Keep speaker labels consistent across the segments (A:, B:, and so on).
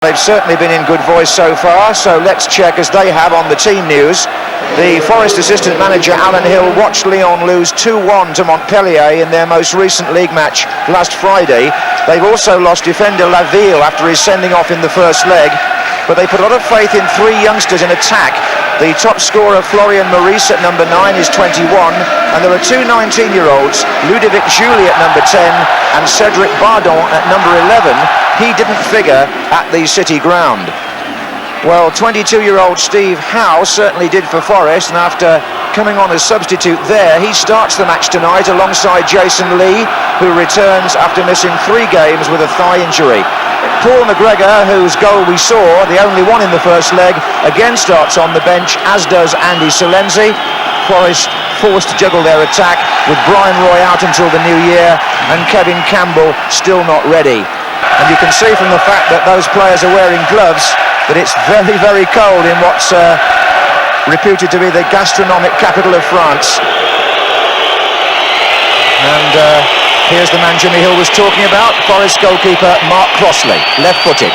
A: They've certainly been in good voice so far, so let's check, as they have on the team news. The Forest assistant manager Alan Hill watched Lyon lose 2-1 to Montpellier in their most recent league match last Friday. They've also lost defender Laville after his sending off in the first leg, but they put a lot of faith in three youngsters in attack. The top scorer, Florian Maurice, at number 9 is 21, and there are two 19-year-olds, Ludovic Julie at number 10 and Cedric Bardon at number 11. He didn't figure at the City ground. Well, 22-year-old Steve Howe certainly did for Forest, and after coming on as substitute there, he starts the match tonight alongside Jason Lee, who returns after missing 3 games with a thigh injury. Paul McGregor, whose goal we saw, the only one in the first leg, again starts on the bench, as does Andy Solenzi. Forest forced to juggle their attack with Brian Roy out until the new year and Kevin Campbell still not ready. And you can see from the fact that those players are wearing gloves that it's very, very cold in what's reputed to be the gastronomic capital of France. And here's the man Jimmy Hill was talking about, Forest goalkeeper Mark Crossley, left-footed.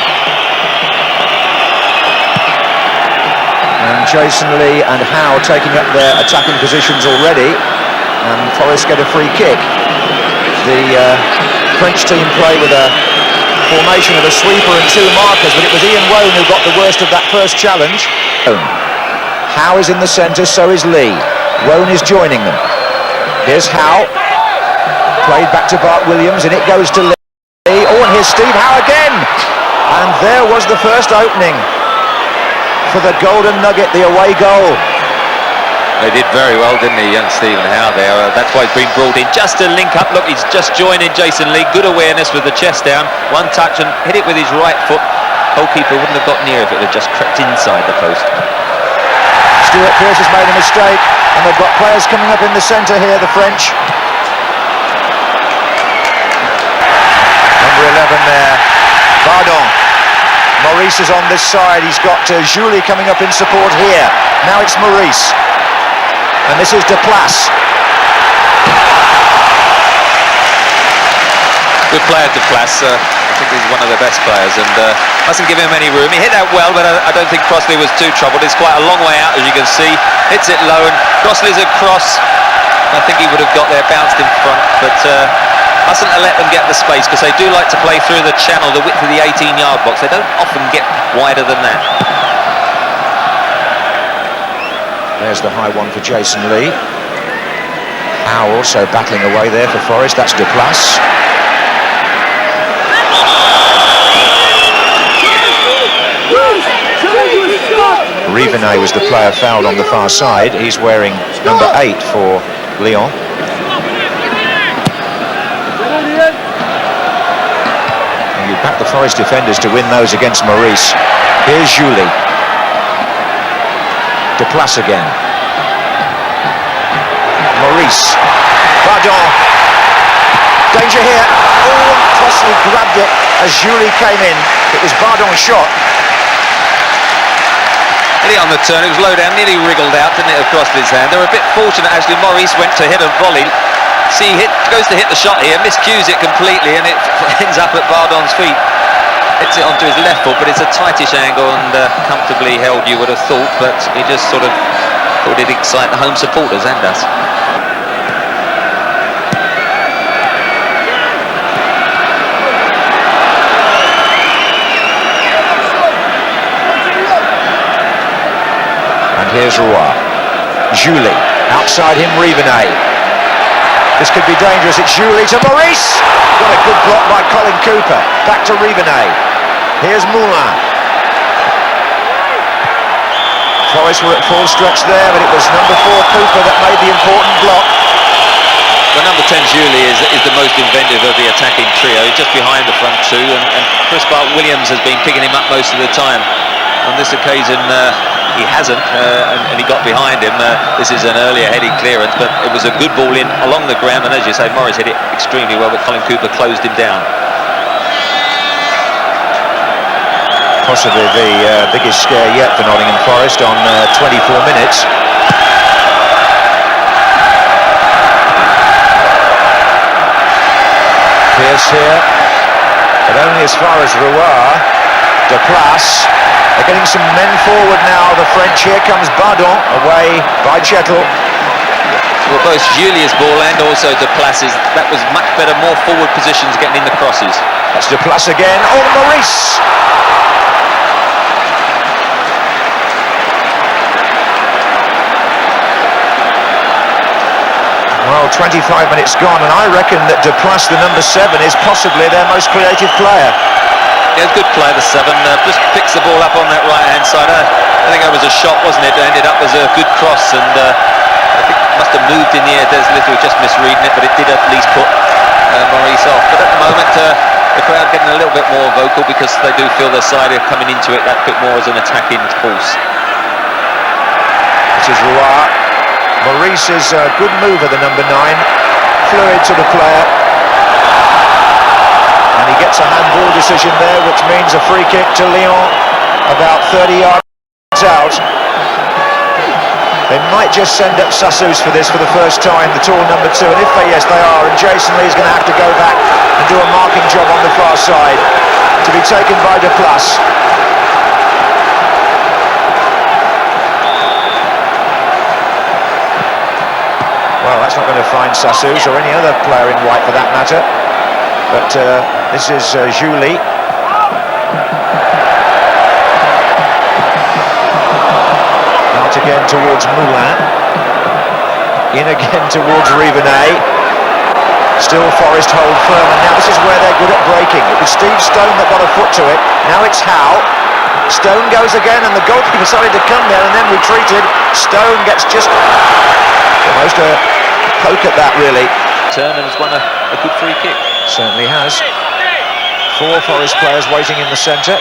A: And Jason Lee and Howe taking up their attacking positions already, and Forest get a free kick. The French team play with a formation of a sweeper and 2 markers, but it was Ian Wone who got the worst of that first challenge. Howe is in the centre, so is Lee. Wone is joining them. Here's Howe. Played back to Bart Williams, and it goes to Lee. Oh, and here's Steve Howe again. And there was the first opening for the Golden Nugget, the away goal.
B: They did very well, didn't he, young Stephen Howe there? That's why he's been brought in, just to link up. Look, he's just joining Jason Lee. Good awareness with the chest down. One touch and hit it with his right foot. Goalkeeper wouldn't have got near if it had just crept inside the post.
A: Stuart Pearce has made a mistake, and they've got players coming up in the centre here, the French. Number 11 there, Bardon. Maurice is on this side. He's got Julie coming up in support here. Now it's Maurice. And this is Deplace.
B: Good player, Deplace. I think he's one of the best players, and mustn't give him any room. He hit that well, but I don't think Crossley was too troubled. It's quite a long way out, as you can see. Hits it low, and Crossley's across. I think he would have got there, bounced in front, but mustn't have let them get the space, because they do like to play through the channel, the width of the 18-yard box. They don't often get wider than that.
A: There's the high one for Jason Lee. Howe also battling away there for Forest. That's Deplace. Rivenet was the player fouled on the far side. He's wearing number 8 for Lyon. And you back the Forest defenders to win those against Maurice. Here's Julie. Deplace again. Maurice. Bardon. Danger here. Oh, Crossley grabbed it as Julie came in. It was Bardon's shot.
B: Hit it on the turn. It was low down, nearly wriggled out, didn't it, across his hand. They were a bit fortunate, actually. Maurice went to hit a volley. Goes to hit the shot here, miscues it completely, and it ends up at Bardon's feet. Hits it onto his left foot, but it's a tightish angle and comfortably held, you would have thought, but he just sort of thought it'd excite the home supporters and us.
A: And here's Roy. Julie. Outside him, Rivenet. This could be dangerous. It's Julie to Maurice. Got a good block by Colin Cooper. Back to Rivenet. Here's Moulin. Forest were at full stretch there, but it was number 4 Cooper that made the important block.
B: The number 10 Julie is the most inventive of the attacking trio. He's just behind the front two, and Chris Bart Williams has been picking him up most of the time. On this occasion, he hasn't, and he got behind him. This is an earlier heading clearance, but it was a good ball in along the ground, and as you say, Morris hit it extremely well, but Colin Cooper closed him down.
A: Possibly the biggest scare yet for Nottingham Forest on 24 minutes. Pearce here, but only as far as Roy. Deplace. They're getting some men forward now, the French. Here comes Bardon, away by Chettle.
B: Well, both Julia's ball and also Deplace's, that was much better, more forward positions getting in the crosses.
A: That's Deplace again. Oh, Maurice! Well, 25 minutes gone, and I reckon that Deplace, the number 7, is possibly their most creative player.
B: Yeah, good play, the 7. Just picks the ball up on that right-hand side. I think that was a shot, wasn't it? It ended up as a good cross, and I think it must have moved in the air. There's little just misreading it, but it did at least put Maurice off. But at the moment, the crowd getting a little bit more vocal because they do feel their side are coming into it that bit more as an attacking force.
A: This is Roy. Maurice is a good mover, the number 9. Fluid to the player. And he gets a handball decision there, which means a free kick to Lyon, about 30 yards out. They might just send up Sassous for this for the first time, the tall number 2, and if they, yes they are, and Jason Lee's going to have to go back and do a marking job on the far side, to be taken by Deplace. Well, that's not going to find Sassous or any other player in white for that matter, but this is Julie. Again towards Moulin, in again towards Rivenet. Still Forest hold firm, and now this is where they're good at breaking. It was Steve Stone that got a foot to it. Now it's Howe. Stone goes again, and the goalkeeper decided to come there and then retreated. Stone gets just almost a poke at that, really.
B: Turn and has won a good free kick.
A: Certainly has. 4 Forest players waiting in the centre.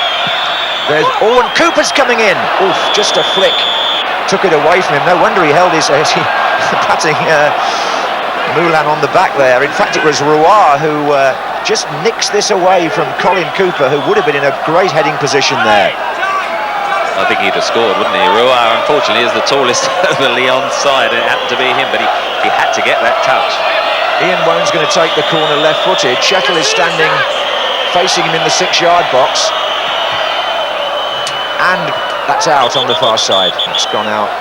A: There's and Cooper's coming in. Oof, just a flick. Took it away from him. No wonder he held his patting Moulin on the back there. In fact, it was Roy who just nicks this away from Colin Cooper, who would have been in a great heading position there.
B: I think he'd have scored, wouldn't he? Roy, unfortunately, is the tallest of the Lyon side, and it happened to be him, but he had to get that touch.
A: Ian Wone's going to take the corner left-footed. Chettle is standing facing him in the 6-yard box. And that's out on the far side. It's gone out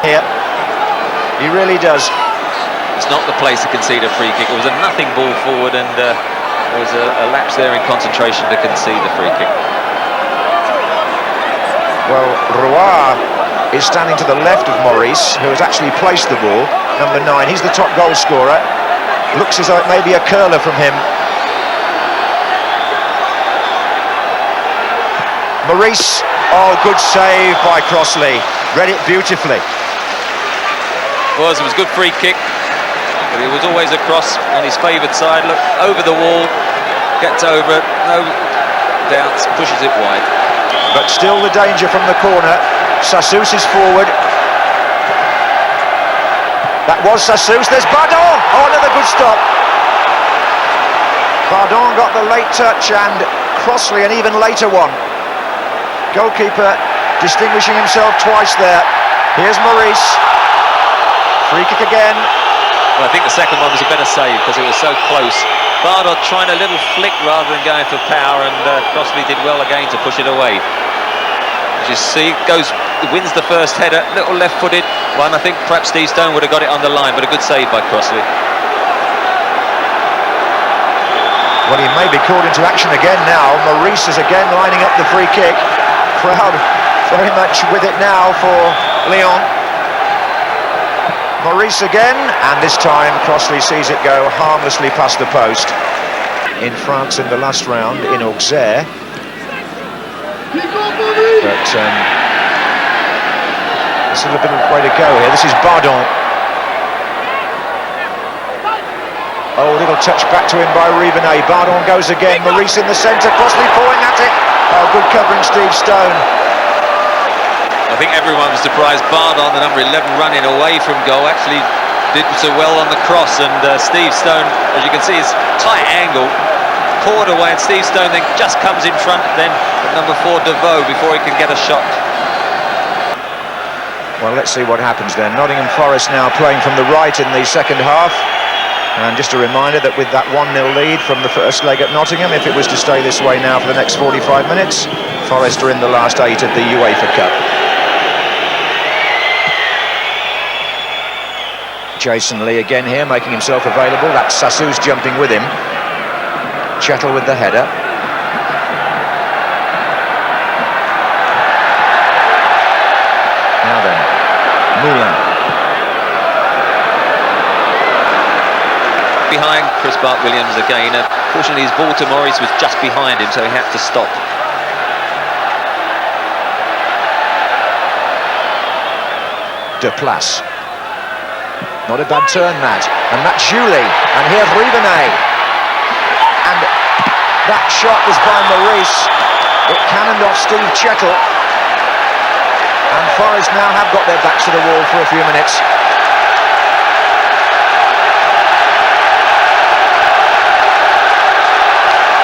A: here. He really does.
B: It's not the place to concede a free kick. It was a nothing ball forward, and there was a lapse there in concentration to concede the free kick.
A: Well, Roy is standing to the left of Maurice, who has actually placed the ball. Number 9. He's the top goal scorer. Looks as though it may be a curler from him. Maurice. Oh, good save by Crossley. Read it beautifully.
B: It was a good free kick, but it was always a cross on his favoured side. Look, over the wall, gets over it, no doubts, pushes it wide.
A: But still the danger from the corner. Sassous is forward. That was Sassous. There's Bardon. Oh, another good stop. Bardon got the late touch, and Crossley an even later one. Goalkeeper distinguishing himself twice there. Here's Maurice. Free kick again.
B: Well, I think the second one was a better save because it was so close. Bardot trying a little flick rather than going for power, and Crossley did well again to push it away. As you see, wins the first header, little left-footed one. I think perhaps Steve Stone would have got it on the line, but a good save by Crossley.
A: Well, he may be called into action again now. Maurice is again lining up the free kick. Crowd very much with it now for Lyon. Maurice again, and this time Crossley sees it go harmlessly past the post. In France in the last round in Auxerre. But there's a little bit of way to go here. This is Bardon. Oh, little touch back to him by Rivenet. Bardon goes again. Maurice in the centre. Crossley pulling at it. Oh, good covering, Steve Stone.
B: I think everyone was surprised. Bardon, the number 11, running away from goal, actually did so well on the cross, and Steve Stone, as you can see, is tight angle, poured away, and Steve Stone then just comes in front, then number 4, Devoe, before he can get a shot. Well, let's see what happens then. Nottingham Forest now playing from the right in the second half.
A: And just a reminder that with that 1-0 lead from the first leg at Nottingham, if it was to stay this way now for the next 45 minutes, Forest are in the last 8 of the UEFA Cup. Jason Lee again here, making himself available. That's Sassouz jumping with him. Chettle with the header. Now then, Moulin.
B: Behind Chris Bart-Williams again. Fortunately, his ball to Maurice was just behind him, so he had to stop.
A: Deplace. Not a bad turn, that. And that's Julie. And here's Rivenet. And that shot was by Maurice. It cannoned off Steve Chettle. And Forest now have got their backs to the wall for a few minutes.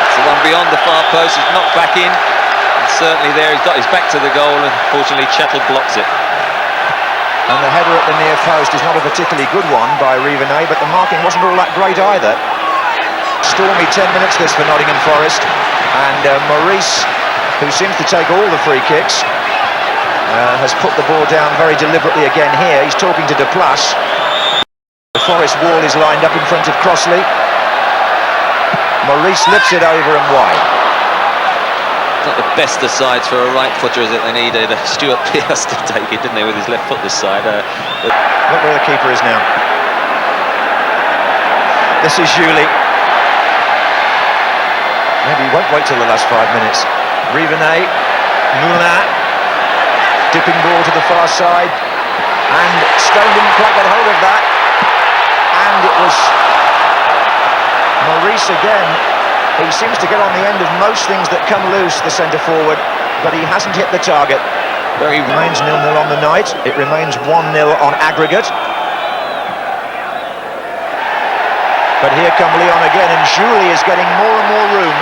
B: It's the one beyond the far post. He's knocked back in. And certainly there, he's got his back to the goal, and fortunately Chettle blocks it.
A: And the header at the near post is not a particularly good one by Rivenet, but the marking wasn't all that great either. Stormy 10 minutes this for Nottingham Forest, and Maurice, who seems to take all the free kicks, has put the ball down very deliberately again here. He's talking to Deplace. The Forest wall is lined up in front of Crossley. Maurice lifts it over and wide.
B: Not the best of sides for a right footer, is it? They needed Stuart Pearce to take it, didn't they, with his left foot this side.
A: Look where the keeper is now. This is Julie. Maybe he won't wait till the last 5 minutes. Rivenet, Moulin, dipping ball to the far side, and Stone didn't quite get hold of that. And it was Maurice again. He seems to get on the end of most things that come loose, the centre-forward, but he hasn't hit the target. He remains 0-0 on the night. It remains 1-0 on aggregate. But here come Lyon again, and Julie is getting more and more room.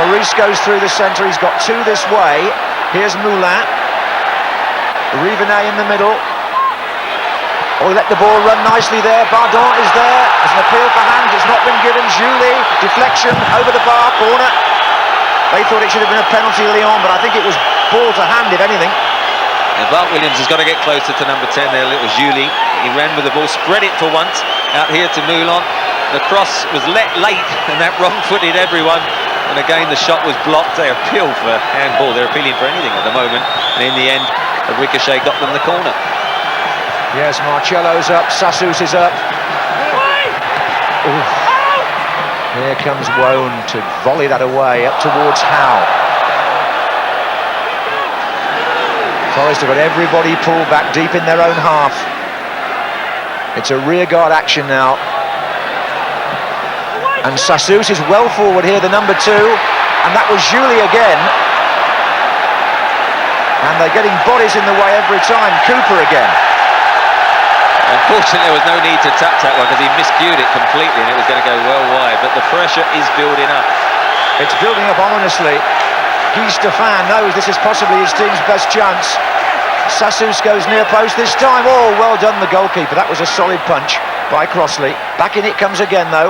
A: Maurice goes through the centre. He's got 2 this way. Here's Moulin. Rivenet in the middle. Oh, he let the ball run nicely there. Bardon is there. There's an appeal for hands. It's not been given. Julie, deflection, over the bar, corner. They thought it should have been a penalty, Lyon, but I think it was ball to hand, if anything.
B: And Bart-Williams has got to get closer to number 10 there, little Julie. He ran with the ball, spread it for once, out here to Moulin. The cross was let late, and that wrong-footed everyone. And again, the shot was blocked. They appealed for handball. They're appealing for anything at the moment. And in the end, a ricochet got them the corner.
A: Yes, Marcello's up, Sassouz is up. Oof. Here comes Wone to volley that away, up towards Howe. Forest have got everybody pulled back deep in their own half. It's a rearguard action now. And Sassouz is well forward here, the number 2. And that was Julie again. And they're getting bodies in the way every time. Cooper again.
B: Unfortunately, there was no need to tap that one because he miscued it completely and it was going to go well wide, but the pressure is building up.
A: It's building up ominously. Guy Stéphane knows this is possibly his team's best chance. Sassouz goes near post this time. Oh, well done, the goalkeeper. That was a solid punch by Crossley. Back in it comes again, though.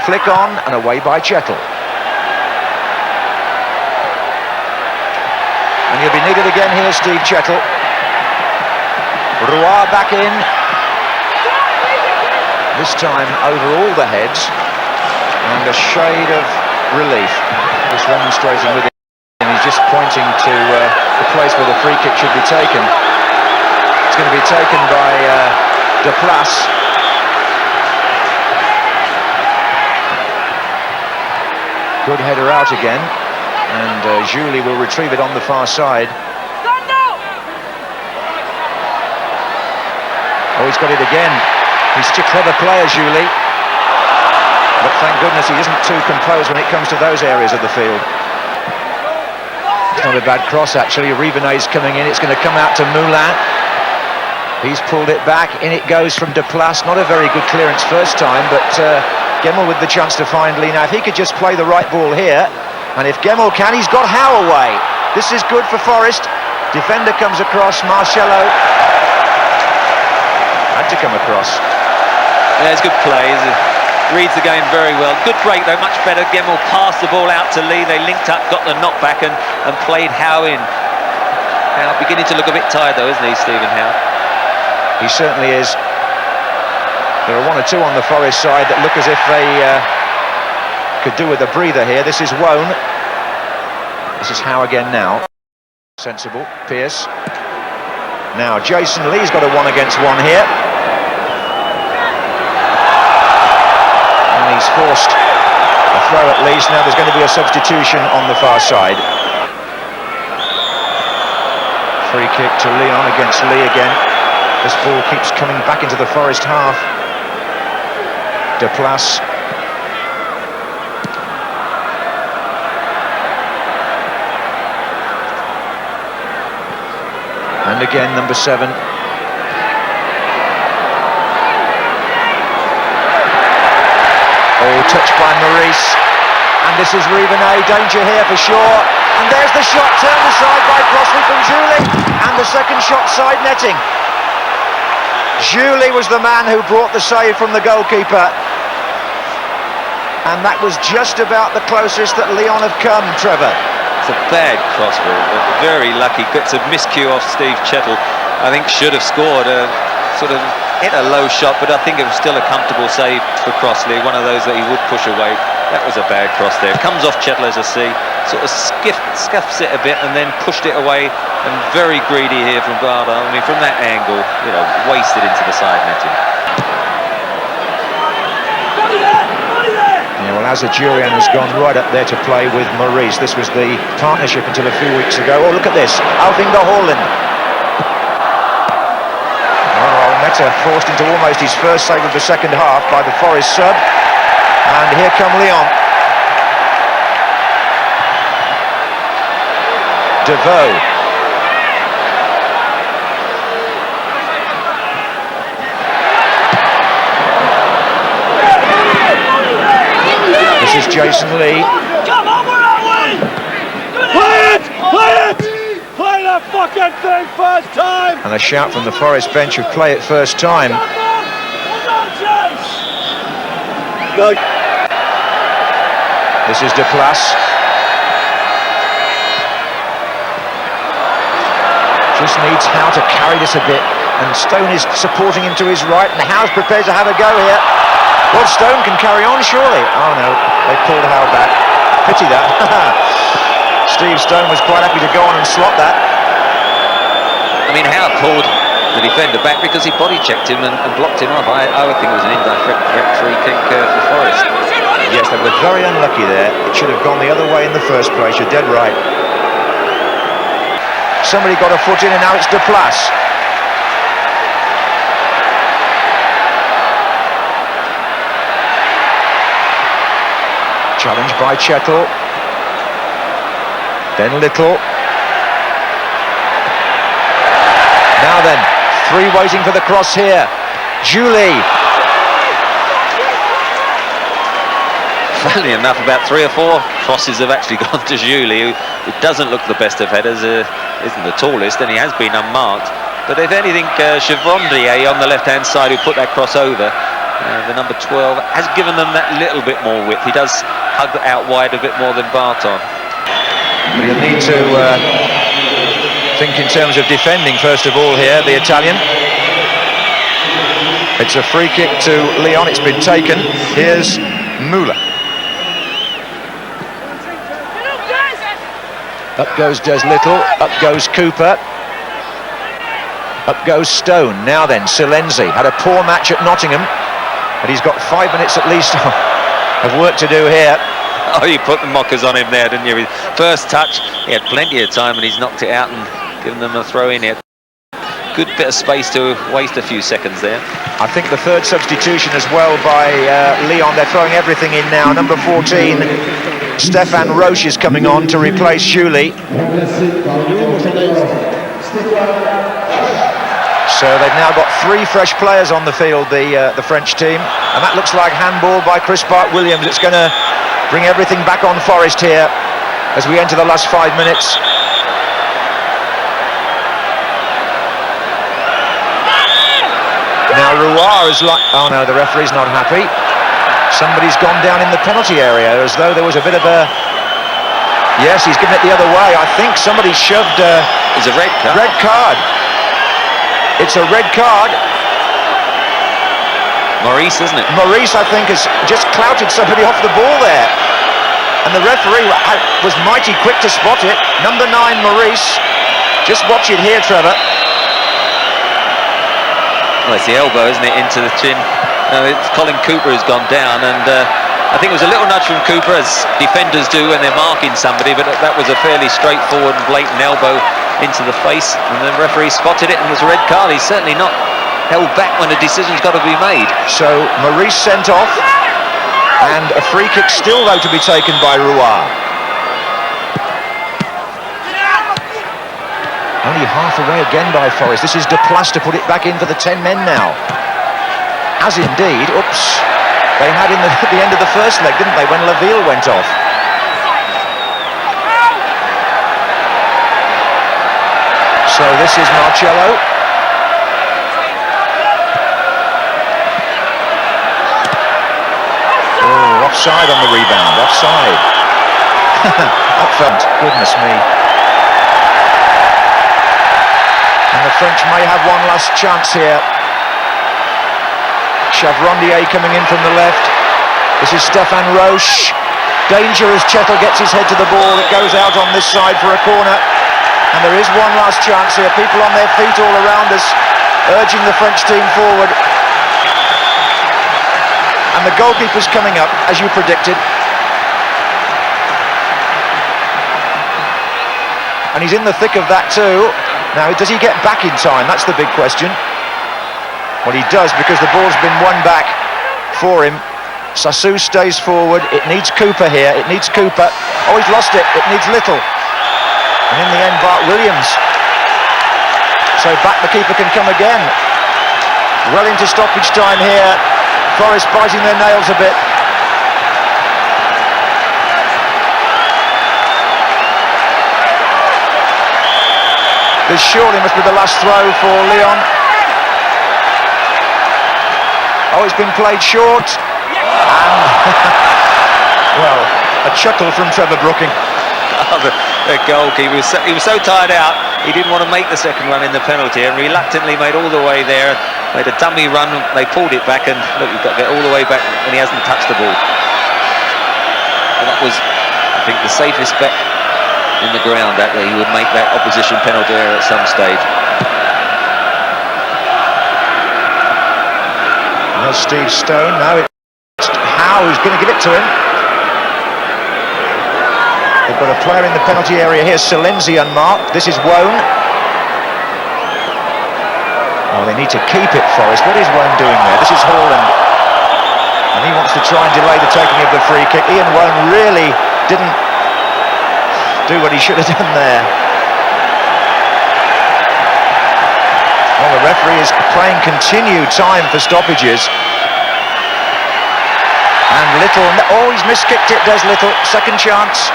A: Flick on and away by Chettle. And he'll be needed again here, Steve Chettle. Roy back in. This time over all the heads, and a shade of relief. Just remonstrating with him, and he's just pointing to the place where the free kick should be taken. It's going to be taken by Deplace. Good header out again, and Julie will retrieve it on the far side. Oh, he's got it again. He's such a clever player, Julie. But thank goodness he isn't too composed when it comes to those areas of the field. It's not a bad cross, actually. Rivenet's coming in. It's going to come out to Moulin. He's pulled it back. In it goes from Deplace. Not a very good clearance first time, but Gemmell with the chance to find Lee. Now, if he could just play the right ball here, and if Gemmell can, he's got Howe away. This is good for Forest. Defender comes across. Marcello had to come across.
B: Yeah, it's good play. reads the game very well. Good break though, much better. Gemmell passed the ball out to Lee. They linked up, got the knockback and played Howe in. Howe beginning to look a bit tired though, isn't he, Stephen Howe?
A: He certainly is. There are one or two on the Forest side that look as if they could do with a breather here. This is Wone. This is Howe again now. Sensible. Pearce. Now Jason Lee's got a 1-against-1 here. And he's forced a throw at least. Now there's going to be a substitution on the far side. Free kick to Lyon against Lee again. This ball keeps coming back into the Forest half. Deplace. And again, number 7. Oh, touched by Maurice. And this is Rivenet, danger here for sure. And there's the shot, turned aside by Crossley from Julie. And the second shot side netting. Julie was the man who brought the save from the goalkeeper. And that was just about the closest that Lyon have come, Trevor.
B: It's a bad crossball, but very lucky. Gets a miscue off Steve Chettle. I think should have scored. Sort of hit a low shot, but I think it was still a comfortable save for Crossley. One of those that he would push away. That was a bad cross there. Comes off Chettle, as I see. Sort of scuffs it a bit and then pushed it away. And very greedy here from Varda. I mean, from that angle, you know, wasted into the side netting.
A: Yeah, well, Azajurian has gone right up there to play with Maurice. This was the partnership until a few weeks ago. Oh, look at this. Alvinga Haaland. Oh, Meta forced into almost his first save of the second half by the Forest sub. And here come Lyon. Devoe. This is Jason Lee.
C: Come on, where are we? Play it! Play it! Play that fucking thing first time!
A: And a shout from the Forest bench of play it first time.
C: Go.
A: This is Deplace. Just needs Howe to carry this a bit. And Stone is supporting him to his right. And Howe's prepared to have a go here. Well, Stone can carry on, surely. Oh no, they pulled Howe back. Pity that. Steve Stone was quite happy to go on and slot that.
B: I mean, Howe pulled the defender back because he body checked him and blocked him off. I would think it was an indirect free kick for Forest.
A: Yes, they were very unlucky there. It should have gone the other way in the first place. You're dead right. Somebody got a foot in and now it's Deplace. Challenged by Chettle. Then Little. Now then, 3 waiting for the cross here. Julie.
B: Funnily enough, about 3 or 4 crosses have actually gone to Julie, who doesn't look the best of headers, isn't the tallest, and he has been unmarked. But if anything, Chevrondier on the left-hand side, who put that cross over, the number 12, has given them that little bit more width. He does hug out wide a bit more than Barton.
A: But you'll need to think in terms of defending first of all here, the Italian. It's a free kick to Lyon, it's been taken. Here's Müller. Up goes Des Little, up goes Cooper. Up goes Stone. Now then, Silenzi had a poor match at Nottingham, but he's got 5 minutes at least of work to do here.
B: Oh, you put the mockers on him there, didn't you? His first touch, he had plenty of time and he's knocked it out and given them a throw in here. Good bit of space to waste a few seconds there.
A: I think the third substitution as well by Lyon. They're throwing everything in now. Number 14, Stefan Roche is coming on to replace Julie. So they've now got 3 fresh players on the field, the French team, and that looks like handball by Chris Park-Williams. It's going to bring everything back on Forest here as we enter the last 5 minutes. Now Rouard is like, oh no, the referee's not happy. Somebody's gone down in the penalty area, as though there was a bit of a... Yes, he's given it the other way. I think somebody shoved
B: It's a red card.
A: red card. It's a red card.
B: Maurice, isn't it?
A: Maurice, I think, has just clouted somebody off the ball there. And the referee was mighty quick to spot it. Number 9, Maurice. Just watch it here, Trevor.
B: Well, it's the elbow, isn't it, into the chin. No, it's Colin Cooper who's gone down, and I think it was a little nudge from Cooper, as defenders do when they're marking somebody, but that was a fairly straightforward and blatant elbow into the face, and the referee spotted it, and it was a red card. He's certainly not held back when a decision's got to be made.
A: So Maurice sent off, and a free kick still, though, to be taken by Rouen. Only half away again by Forest. This is Duplass to put it back in for the 10 men now. As indeed, they had at the end of the first leg, didn't they, when Laville went off. So this is Marcello. Oh, offside on the rebound, offside. Up front, goodness me. And the French may have one last chance here. Chavrondier coming in from the left. This is Stéphane Roche. Danger as Chettle gets his head to the ball. It goes out on this side for a corner. And there is one last chance here. People on their feet all around us, urging the French team forward. And the goalkeeper's coming up, as you predicted. And he's in the thick of that too. Now, does he get back in time? That's the big question. Well, he does, because the ball's been won back for him. Sassou stays forward. It needs Cooper here. It needs Cooper. Oh, he's lost it. It needs Little. And in the end, Bart Williams. So back the keeper can come again. Well into stoppage time here. Forest biting their nails a bit. This surely must be the last throw for Lyon. Oh, it's been played short. And, well, a chuckle from Trevor Brooking.
B: Oh, the goalkeeper, he was so tired out, he didn't want to make the second run in the penalty, and reluctantly made all the way there, made a dummy run, they pulled it back, and look, you've got to get all the way back, and he hasn't touched the ball. And that was, I think, the safest bet in the ground, that he would make that opposition penalty error at some stage.
A: There's Steve Stone. Now it's Howe who's going to give it to him. They've got a player in the penalty area here, Silenzi unmarked. This is Wone. Oh, they need to keep it, Forest. What is Wone doing there? This is Haaland. And he wants to try and delay the taking of the free kick. Ian Wone really didn't do what he should have done there. Well, the referee is playing continued time for stoppages. And Little, oh, he's miskicked it, does Little. Second chance.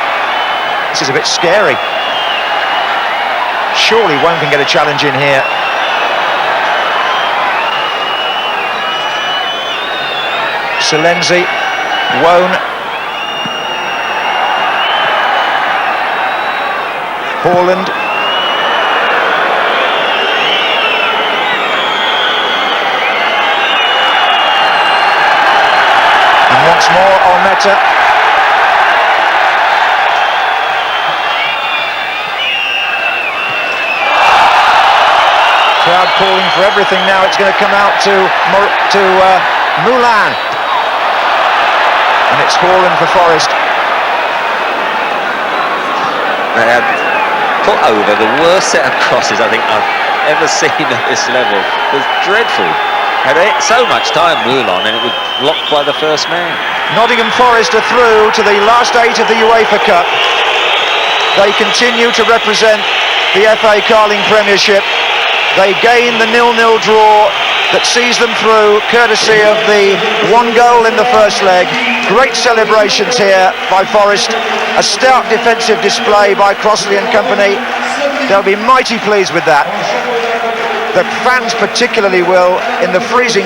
A: This is a bit scary. Surely one can get a challenge in here. Silenzi, Wone. Haaland. And once more, Olmeta. Crowd calling for everything now. It's going to come out to Moulin. And it's Haaland for Forest.
B: They had put over the worst set of crosses I think I've ever seen at this level. It was dreadful. Had so much time, Moulin, and it was blocked by the first man.
A: Nottingham Forest are through to the last 8 of the UEFA Cup. They continue to represent the FA Carling Premiership. They gain the 0-0 draw that sees them through, courtesy of the one goal in the first leg. Great celebrations here by Forest. A stout defensive display by Crossley and company. They'll be mighty pleased with that. The fans particularly will, in the freezing